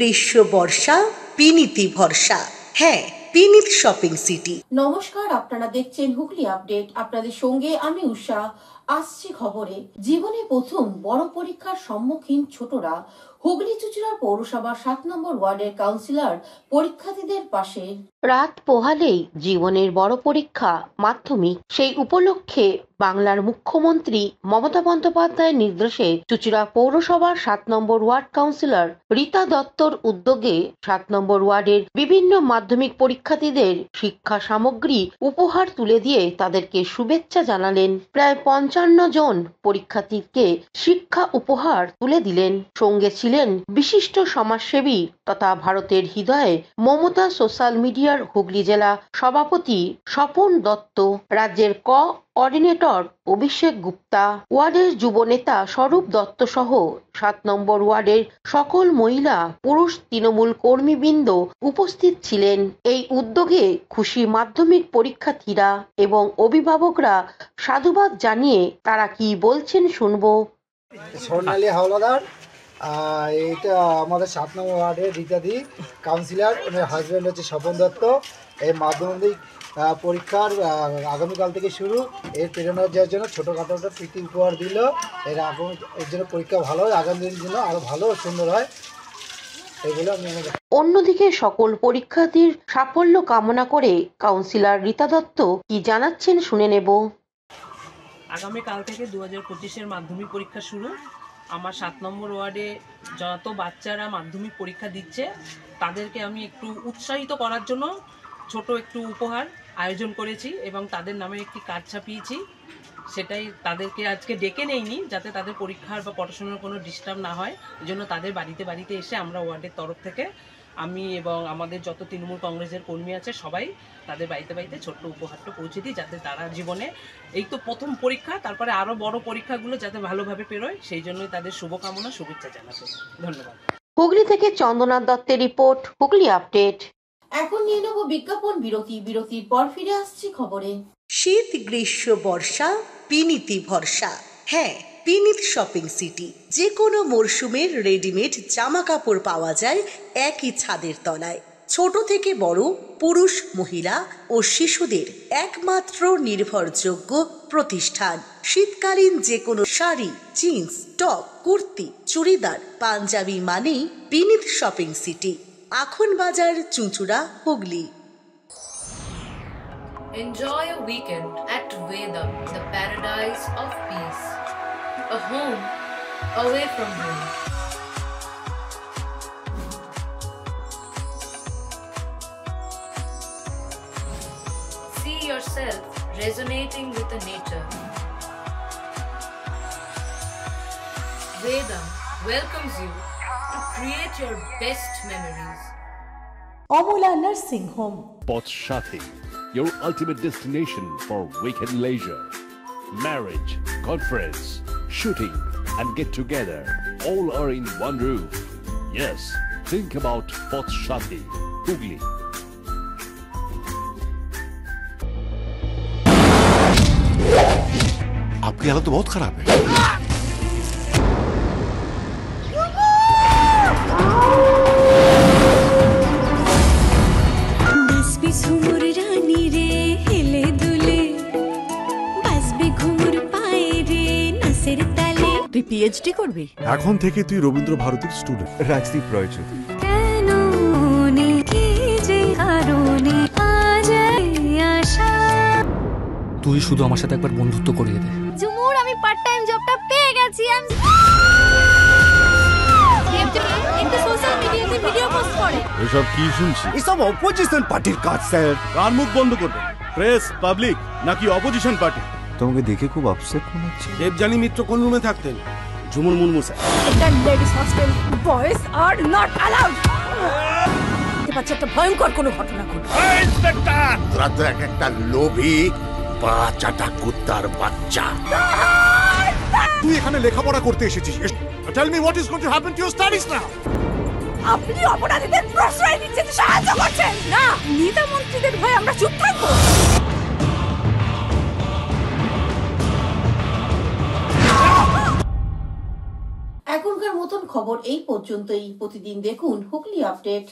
গ্রীষ্ম বর্ষা পিনিতি ভরসা। হ্যাঁ, পিনিত শপিং সিটি। নমস্কার, আপনারা দেখছেন হুগলি আপডেট। আপনাদের সঙ্গে আমি উষা। আসছি খবরে। জীবনে প্রথম বড় পরীক্ষার সম্মুখীন ছোটরা। হুগলি চুঁচুড়া পৌরসভা 7 নম্বর ওয়ার্ডের কাউন্সিলর পরীক্ষার্থীদের পাশে। রাত পোহালেই জীবনের বড় পরীক্ষা মাধ্যমিক। সেই উপলক্ষে বাংলার মুখ্যমন্ত্রী মমতা বন্দ্যোপাধ্যায়ের নির্দেশে চুঁচুড়া পৌরসভার 7 নম্বর ওয়ার্ড কাউন্সিলর রীতা দত্তর উদ্যোগে 7 নম্বর ওয়ার্ডের বিভিন্ন মাধ্যমিক পরীক্ষার্থীদের শিক্ষা সামগ্রী উপহার তুলে দিয়ে তাদেরকে শুভেচ্ছা জানালেন। প্রায় 55 জন পরীক্ষার্থীকে শিক্ষা উপহার তুলে দিলেন। সঙ্গে ছিলেন বিশিষ্ট সমাজসেবী তথা ভারতের হৃদয়ে মমতা সোশ্যাল মিডিয়ার হুগলি জেলা সভাপতি স্বপন দত্ত, রাজ্যের কোঅর্ডিনেটর অভিষেক গুপ্তা, ওয়ার্ডের যুব নেতা স্বরূপ দত্ত সহ 7 নম্বর ওয়ার্ডের সকল মহিলা পুরুষ তৃণমূল কর্মীবৃন্দ উপস্থিত ছিলেন। এই উদ্যোগে খুশি মাধ্যমিক পরীক্ষার্থীরা এবং অভিভাবকরা সাধুবাদ জানিয়ে তারা কি বলছেন শুনবো। স্বর্ণালী হাওলাদার, এটা আমাদের 7 নম্বর ওয়ার্ডের রীতাদি কাউন্সিলর, ওনার হাজব্যান্ড হচ্ছে স্বপন দত্ত। এই মাধ্যমিক পরীক্ষার আগামীকাল থেকে শুরু। এর প্রেরণা দেওয়ার জন্য ছোটোখাটো একটা প্রীতি উপহার দিল। এর জন্য পরীক্ষা ভালো হয়, আগামী দিনের জন্য আরও ভালো সুন্দর হয়, এগুলো আমি। অন্যদিকে সকল পরীক্ষার্থীর সাফল্য কামনা করে কাউন্সিলর রীতা দত্ত কি জানাচ্ছেন শুনে নেব। আগামীকাল থেকে 2025-এর মাধ্যমিক পরীক্ষা শুরু। আমার 7 নম্বর ওয়ার্ডে যত বাচ্চারা মাধ্যমিক পরীক্ষা দিচ্ছে তাদেরকে আমি একটু উৎসাহিত করার জন্য ছোট একটু উপহার আয়োজন করেছি এবং তাদের নামে একটি কার্ড ছাপিয়েছি। সেটাই তাদেরকে আজকে ডেকে নেইনি, যাতে তাদের পরীক্ষার বা পড়াশোনার কোনো ডিস্টার্ব না হয়। এই জন্য তাদের বাড়িতে এসে আমরা ওয়ার্ডের তরফ থেকে আমি এবং আমাদের যত তৃণমূল কংগ্রেসের কর্মী আছে সবাই তাদের বাড়িতে ছোট্ট উপহারটা পৌঁছে দিই, যাতে তারা জীবনে এই তো প্রথম পরীক্ষা, তারপরে আরও বড় পরীক্ষাগুলো যাতে ভালোভাবে পেরোয়, সেই জন্যই তাদের শুভকামনা শুভেচ্ছা জানাতে। ধন্যবাদ। হুগলি থেকে চন্দ্রনাথ দত্তের রিপোর্ট, হুগলি আপডেট। এখন নিয়ে নেব বিজ্ঞাপন বিরতি। বিরতির পর ফিরে আসছি খবরে। শীত গ্রীষ্ম বর্ষা পিনিতি ভরসা। হ্যাঁ, পিনিত শপিং সিটি। যে কোনো মরশুমের রেডিমেড জামা কাপড় পাওয়া যায় একই ছাদের তলায়। ছোট থেকে বড়, পুরুষ মহিলা ও শিশুদের একমাত্র নির্ভরযোগ্য প্রতিষ্ঠান। শীতকালীন যে কোনো শাড়ি, জিন্স, টপ, কুর্তি, চুড়িদার, পাঞ্জাবি মানেই পিনিত শপিং সিটি। আখন বাজার, চুঁচুড়া, Hooghly. Enjoy a weekend at Vedam, the paradise of peace. A home away from home. See yourself resonating with the nature. Vedam welcomes you to create your best memories. Amula Nursing Home. Potshati, your ultimate destination for weekend leisure. Marriage, conference, shooting and get together all are in one roof. Yes, think about Potshati, Hugli. आपकी हालत तो बहुत खराब है। তুই PhD করবি? এখন থেকে তুই রবীন্দ্র ভারতীর স্টুডেন্ট। রাজদীপ প্রয়োজন। তুই শুধু আমার সাথে একবার বন্ধুত্ব করিয়ে দে। ঝুমুর, আমি পার্ট টাইম জবটা পেয়ে গেছি। একটা সোশ্যাল মিডিয়াতে ভিডিও পোস্ট করে। এসব কি শুনছি? এসব অপোজিশন পার্টির কাজ স্যার। কার মুখ বন্ধ করবে? প্রেস, পাবলিক নাকি অপোজিশন পার্টি? তোমাকে দেখে খুব আপসেট মনে হচ্ছে। দেবজানী মিত্র কোন রুমে থাকতেন? ঝুমুর মুর্মু স্যার। এটা ladies hostel, boys are not allowed. একটা ভয়ঙ্কর কোনো ঘটনা ঘটবে। ইন্সপেক্টর, তোরা তো একটা লোভী বাচ্চাটা কুত্তার বাচ্চা। তুই এখানে লেখাপড়া করতে এসেছিস। Tell me what is going to happen to your studies now. আপনি অপরাধীদের প্রশ্রয় দিতে সাহায্য করছেন না। নেতা মন্ত্রীদের ভয়ে আমরা চুপ থাকবো? এখনকার এখনকার মতন খবর এই পর্যন্তই। প্রতিদিন দেখুন হুগলি আপডেট।